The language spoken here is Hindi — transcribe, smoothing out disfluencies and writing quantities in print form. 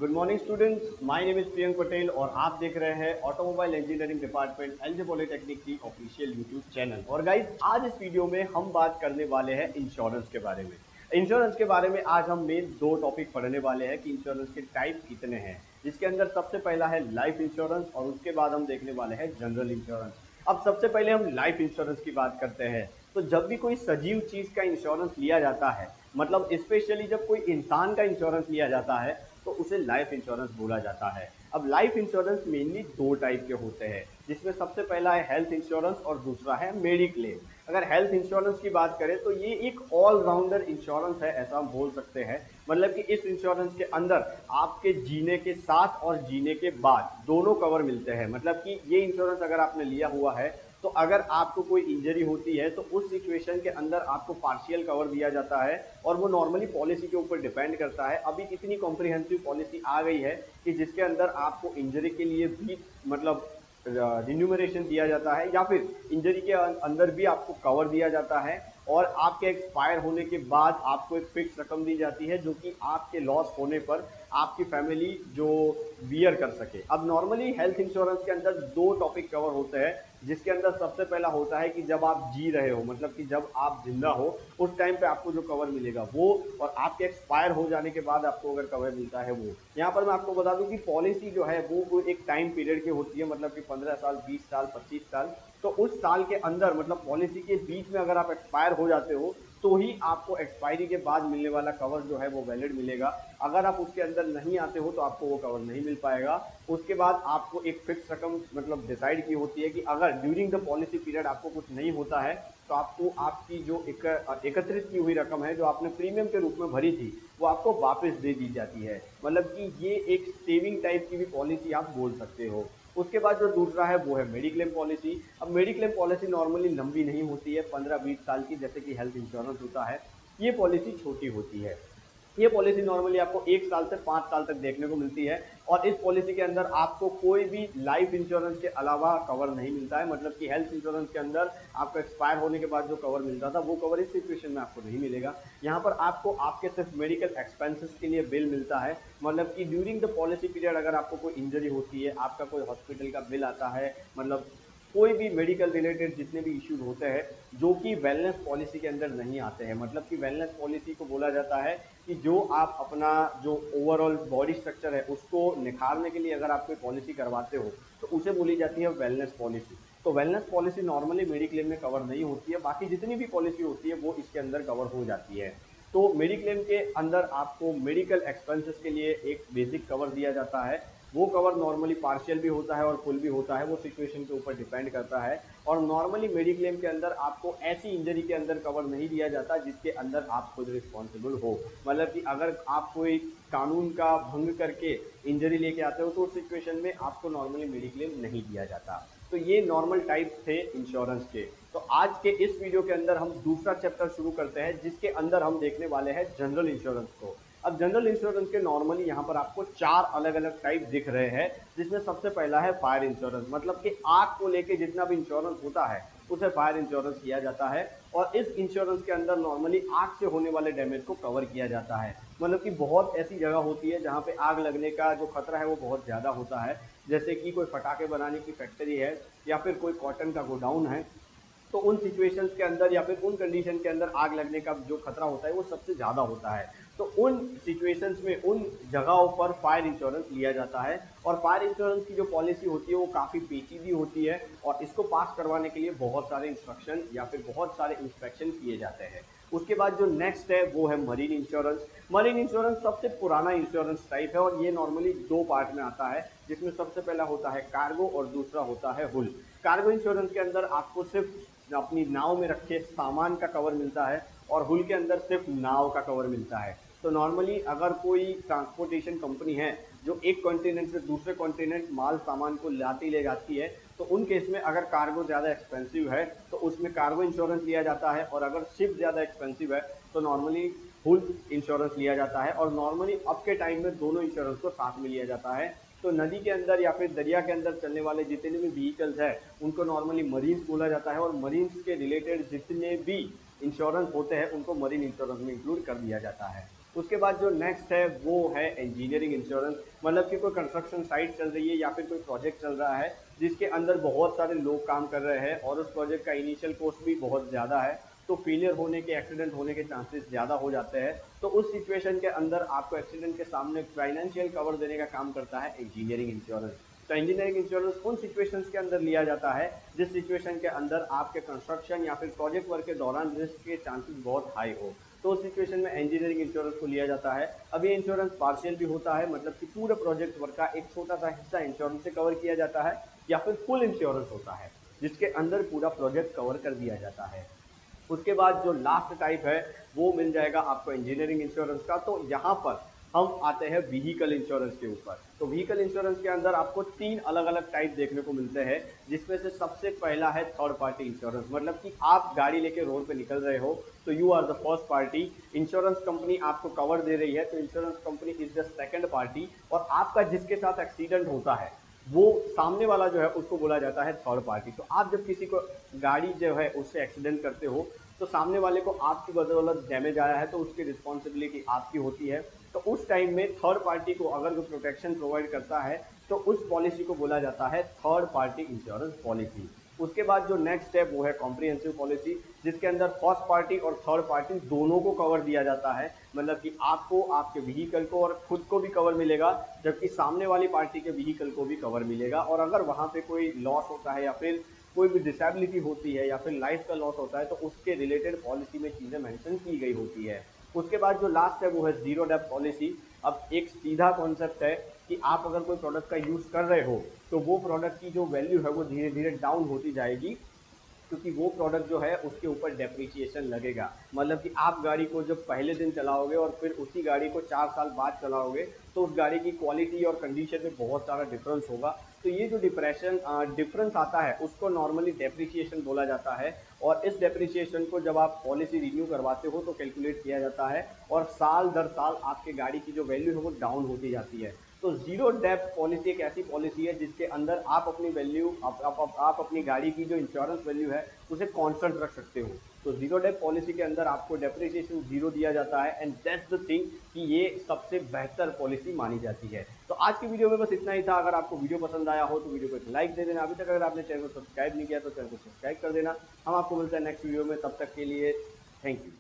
Good morning students, my name is Priyank Patel और आप देख रहे हैं automobile engineering department LJ polytechnic की ऑफिशियल यूट्यूब चैनल। और गाइज, आज इस वीडियो में हम बात करने वाले हैं इंश्योरेंस के बारे में। इंश्योरेंस के बारे में आज हम मेन दो टॉपिक पढ़ने वाले हैं कि इंश्योरेंस के टाइप कितने हैं, जिसके अंदर सबसे पहला है लाइफ इंश्योरेंस और उसके बाद हम देखने वाले हैं जनरल इंश्योरेंस। अब सबसे पहले हम लाइफ इंश्योरेंस की बात करते हैं। तो जब भी कोई सजीव चीज का इंश्योरेंस लिया जाता है, मतलब स्पेशली जब कोई इंसान का इंश्योरेंस लिया जाता है, तो उसे लाइफ इंश्योरेंस बोला जाता है। अब लाइफ इंश्योरेंस मेनली दो टाइप के होते हैं, जिसमें सबसे पहला है हेल्थ इंश्योरेंस और दूसरा है मेडिक्लेम। अगर हेल्थ इंश्योरेंस की बात करें तो ये एक ऑलराउंडर इंश्योरेंस है, ऐसा हम बोल सकते हैं। मतलब कि इस इंश्योरेंस के अंदर आपके जीने के साथ और जीने के बाद दोनों कवर मिलते हैं। मतलब कि ये इंश्योरेंस अगर आपने लिया हुआ है तो अगर आपको कोई इंजरी होती है तो उस सिचुएशन के अंदर आपको पार्शियल कवर दिया जाता है, और वो नॉर्मली पॉलिसी के ऊपर डिपेंड करता है। अभी इतनी कॉम्प्रिहेंसिव पॉलिसी आ गई है कि जिसके अंदर आपको इंजरी के लिए भी मतलब रिन्यूमरेशन दिया जाता है, या फिर इंजरी के अंदर भी आपको कवर दिया जाता है, और आपके एक्सपायर होने के बाद आपको एक फिक्स रकम दी जाती है जो कि आपके लॉस होने पर आपकी फैमिली जो बियर कर सके। अब नॉर्मली हेल्थ इंश्योरेंस के अंदर दो टॉपिक कवर होते हैं, जिसके अंदर सबसे पहला होता है कि जब आप जी रहे हो, मतलब कि जब आप जिंदा हो उस टाइम पे आपको जो कवर मिलेगा वो, और आपके एक्सपायर हो जाने के बाद आपको अगर कवर मिलता है वो। यहाँ पर मैं आपको बता दूं कि पॉलिसी जो है वो एक टाइम पीरियड की होती है, मतलब कि 15 साल, 20 साल, 25 साल। तो उस साल के अंदर, मतलब पॉलिसी के बीच में अगर आप एक्सपायर हो जाते हो तो ही आपको एक्सपायरी के बाद मिलने वाला कवर जो है वो वैलिड मिलेगा। अगर आप उसके अंदर नहीं आते हो तो आपको वो कवर नहीं मिल पाएगा। उसके बाद आपको एक फिक्स रकम मतलब डिसाइड की होती है कि अगर ड्यूरिंग द पॉलिसी पीरियड आपको कुछ नहीं होता है तो आपको आपकी जो एकत्रित की हुई रकम है, जो आपने प्रीमियम के रूप में भरी थी, वो आपको वापस दे दी जाती है। मतलब कि ये एक सेविंग टाइप की भी पॉलिसी आप बोल सकते हो। उसके बाद जो दूसरा है वो है मेडिक्लेम पॉलिसी। अब मेडिक्लेम पॉलिसी नॉर्मली लंबी नहीं होती है, 15-20 साल की, जैसे कि हेल्थ इंश्योरेंस होता है। ये पॉलिसी छोटी होती है। ये पॉलिसी नॉर्मली आपको 1 साल से 5 साल तक देखने को मिलती है, और इस पॉलिसी के अंदर आपको कोई भी लाइफ इंश्योरेंस के अलावा कवर नहीं मिलता है। मतलब कि हेल्थ इंश्योरेंस के अंदर आपको एक्सपायर होने के बाद जो कवर मिलता था वो कवर इस सिचुएशन में आपको नहीं मिलेगा। यहाँ पर आपको आपके सिर्फ मेडिकल एक्सपेंसेस के लिए बिल मिलता है। मतलब कि ड्यूरिंग द पॉलिसी पीरियड अगर आपको कोई इंजरी होती है, आपका कोई हॉस्पिटल का बिल आता है, मतलब कोई भी मेडिकल रिलेटेड जितने भी इश्यूज होते हैं जो कि वेलनेस पॉलिसी के अंदर नहीं आते हैं। मतलब कि वेलनेस पॉलिसी को बोला जाता है कि जो आप अपना जो ओवरऑल बॉडी स्ट्रक्चर है उसको निखारने के लिए अगर आप कोई पॉलिसी करवाते हो तो उसे बोली जाती है वेलनेस पॉलिसी। तो वेलनेस पॉलिसी नॉर्मली मेडिक्लेम में कवर नहीं होती है, बाकी जितनी भी पॉलिसी होती है वो इसके अंदर कवर हो जाती है। तो मेडिक्लेम के अंदर आपको मेडिकल एक्सपेंसेस के लिए एक बेसिक कवर दिया जाता है। वो कवर नॉर्मली पार्शियल भी होता है और फुल भी होता है, वो सिचुएशन के ऊपर डिपेंड करता है। और नॉर्मली मेडिक्लेम के अंदर आपको ऐसी इंजरी के अंदर कवर नहीं दिया जाता जिसके अंदर आप खुद रिस्पॉन्सिबल हो। मतलब कि अगर आप कोई कानून का भंग करके इंजरी लेके आते हो तो उस सिचुएशन में आपको नॉर्मली मेडिक्लेम नहीं दिया जाता। तो ये नॉर्मल टाइप्स थे इंश्योरेंस के। तो आज के इस वीडियो के अंदर हम दूसरा चैप्टर शुरू करते हैं, जिसके अंदर हम देखने वाले हैं जनरल इंश्योरेंस को। अब जनरल इंश्योरेंस के नॉर्मली यहाँ पर आपको 4 अलग अलग टाइप दिख रहे हैं, जिसमें सबसे पहला है फायर इंश्योरेंस। मतलब कि आग को लेके जितना भी इंश्योरेंस होता है उसे फायर इंश्योरेंस किया जाता है। और इस इंश्योरेंस के अंदर नॉर्मली आग से होने वाले डैमेज को कवर किया जाता है। मतलब कि बहुत ऐसी जगह होती है जहाँ पे आग लगने का जो खतरा है वो बहुत ज्यादा होता है, जैसे कि कोई पटाखे बनाने की फैक्ट्री है या फिर कोई कॉटन का गोडाउन है। तो उन सिचुएशंस के अंदर या फिर उन कंडीशन के अंदर आग लगने का जो खतरा होता है वो सबसे ज़्यादा होता है। तो उन सिचुएशंस में उन जगहों पर फायर इंश्योरेंस लिया जाता है। और फायर इंश्योरेंस की जो पॉलिसी होती है वो काफ़ी पेचीदी होती है, और इसको पास करवाने के लिए बहुत सारे इंस्ट्रक्शन या फिर बहुत सारे इंस्पेक्शन किए जाते हैं। उसके बाद जो नेक्स्ट है वो है मरीन इंश्योरेंस। मरीन इंश्योरेंस सबसे पुराना इंश्योरेंस टाइप है, और ये नॉर्मली दो पार्ट में आता है, जिसमें सबसे पहला होता है कार्गो और दूसरा होता है हुल। कार्गो इंश्योरेंस के अंदर आपको सिर्फ अपनी नाव में रखे सामान का कवर मिलता है, और हुल के अंदर सिर्फ नाव का कवर मिलता है। तो नॉर्मली अगर कोई ट्रांसपोर्टेशन कंपनी है जो एक कॉन्टिनेंट से दूसरे कॉन्टिनेंट माल सामान को लाती ले जाती है, तो उन केस में अगर कार्गो ज़्यादा एक्सपेंसिव है तो उसमें कार्गो इंश्योरेंस लिया जाता है, और अगर शिप ज़्यादा एक्सपेंसिव है तो नॉर्मली हुल इंश्योरेंस लिया जाता है। और नॉर्मली अब के टाइम में दोनों इंश्योरेंस को साथ में लिया जाता है। तो नदी के अंदर या फिर दरिया के अंदर चलने वाले जितने भी व्हीकल्स हैं उनको नॉर्मली मरीन्स बोला जाता है, और मरीन्स के रिलेटेड जितने भी इंश्योरेंस होते हैं उनको मरीन इंश्योरेंस में इंक्लूड कर दिया जाता है। उसके बाद जो नेक्स्ट है वो है इंजीनियरिंग इंश्योरेंस, मतलब कि कोई कंस्ट्रक्शन साइट चल रही है या फिर कोई प्रोजेक्ट चल रहा है जिसके अंदर बहुत सारे लोग काम कर रहे हैं और उस प्रोजेक्ट का इनिशियल कॉस्ट भी बहुत ज़्यादा है, तो फेलियर होने के, एक्सीडेंट होने के चांसेस ज़्यादा हो जाते हैं। तो उस सिचुएशन के अंदर आपको एक्सीडेंट के सामने फाइनेंशियल कवर देने का काम करता है इंजीनियरिंग इंश्योरेंस। तो इंजीनियरिंग इंश्योरेंस उन सिचुएशंस के अंदर लिया जाता है जिस सिचुएशन के अंदर आपके कंस्ट्रक्शन या फिर प्रोजेक्ट वर्क के दौरान रिस्क के चांसेस बहुत हाई हो, तो उस सिचुएशन में इंजीनियरिंग इंश्योरेंस को लिया जाता है। अब ये इंश्योरेंस पार्शियल भी होता है, मतलब कि पूरे प्रोजेक्ट वर्क का एक छोटा सा हिस्सा इंश्योरेंस से कवर किया जाता है, या फिर फुल इंश्योरेंस होता है जिसके अंदर पूरा प्रोजेक्ट कवर कर दिया जाता है। उसके बाद जो लास्ट टाइप है वो मिल जाएगा आपको इंजीनियरिंग इंश्योरेंस का। तो यहाँ पर हम आते हैं व्हीकल इंश्योरेंस के ऊपर। तो व्हीकल इंश्योरेंस के अंदर आपको 3 अलग अलग टाइप देखने को मिलते हैं, जिसमें से सबसे पहला है थर्ड पार्टी इंश्योरेंस, मतलब कि आप गाड़ी लेके रोड पे निकल रहे हो तो you are the first party, insurance company आपको कवर दे रही है, तो insurance company is the second party, और आपका जिसके साथ एक्सीडेंट होता है वो सामने वाला जो है उसको बोला जाता है थर्ड पार्टी। तो आप जब किसी को गाड़ी जो है उससे एक्सीडेंट करते हो तो सामने वाले को आपकी बदौलत डैमेज आया है तो उसकी रिस्पॉन्सिबिलिटी आपकी होती है। तो उस टाइम में थर्ड पार्टी को अगर कोई प्रोटेक्शन प्रोवाइड करता है तो उस पॉलिसी को बोला जाता है थर्ड पार्टी इंश्योरेंस पॉलिसी। उसके बाद जो नेक्स्ट है वो है कॉम्प्रिहेंसिव पॉलिसी, जिसके अंदर फर्स्ट पार्टी और थर्ड पार्टी दोनों को कवर दिया जाता है, मतलब कि आपको, आपके व्हीकल को और खुद को भी कवर मिलेगा, जबकि सामने वाली पार्टी के व्हीकल को भी कवर मिलेगा। और अगर वहां पे कोई लॉस होता है या फिर कोई भी डिसेबिलिटी होती है या फिर लाइफ का लॉस होता है तो उसके रिलेटेड पॉलिसी में चीजें मेंशन की गई होती है। उसके बाद जो लास्ट है वो है जीरो डेप्थ पॉलिसी। अब एक सीधा कॉन्सेप्ट है कि आप अगर कोई प्रोडक्ट का यूज कर रहे हो तो वो प्रोडक्ट की जो वैल्यू है वो धीरे धीरे डाउन होती जाएगी, क्योंकि वो प्रोडक्ट जो है उसके ऊपर डेप्रिसिएशन लगेगा। मतलब कि आप गाड़ी को जब पहले दिन चलाओगे और फिर उसी गाड़ी को 4 साल बाद चलाओगे तो उस गाड़ी की क्वालिटी और कंडीशन में बहुत सारा डिफरेंस होगा। तो ये जो डिफरेंस आता है उसको नॉर्मली डेप्रिसिएशन बोला जाता है, और इस डेप्रिसिएशन को जब आप पॉलिसी रिन्यू करवाते हो तो कैलकुलेट किया जाता है, और साल दर साल आपके गाड़ी की जो वैल्यू है वो डाउन होती जाती है। तो जीरो डेप्थ पॉलिसी एक ऐसी पॉलिसी है जिसके अंदर आप अपनी वैल्यू, आप अपनी गाड़ी की जो इंश्योरेंस वैल्यू है उसे कांस्टेंट रख सकते हो। तो जीरो डेप्थ पॉलिसी के अंदर आपको डेप्रिसिएशन जीरो दिया जाता है, एंड दैट्स द थिंग कि ये सबसे बेहतर पॉलिसी मानी जाती है। तो आज की वीडियो में बस इतना ही था। अगर आपको वीडियो पसंद आया हो तो वीडियो को एक लाइक दे देना। अभी तक अगर आपने चैनल को सब्सक्राइब नहीं किया तो चैनल को सब्सक्राइब कर देना। हम आपको मिलते हैं नेक्स्ट वीडियो में, तब तक के लिए थैंक यू।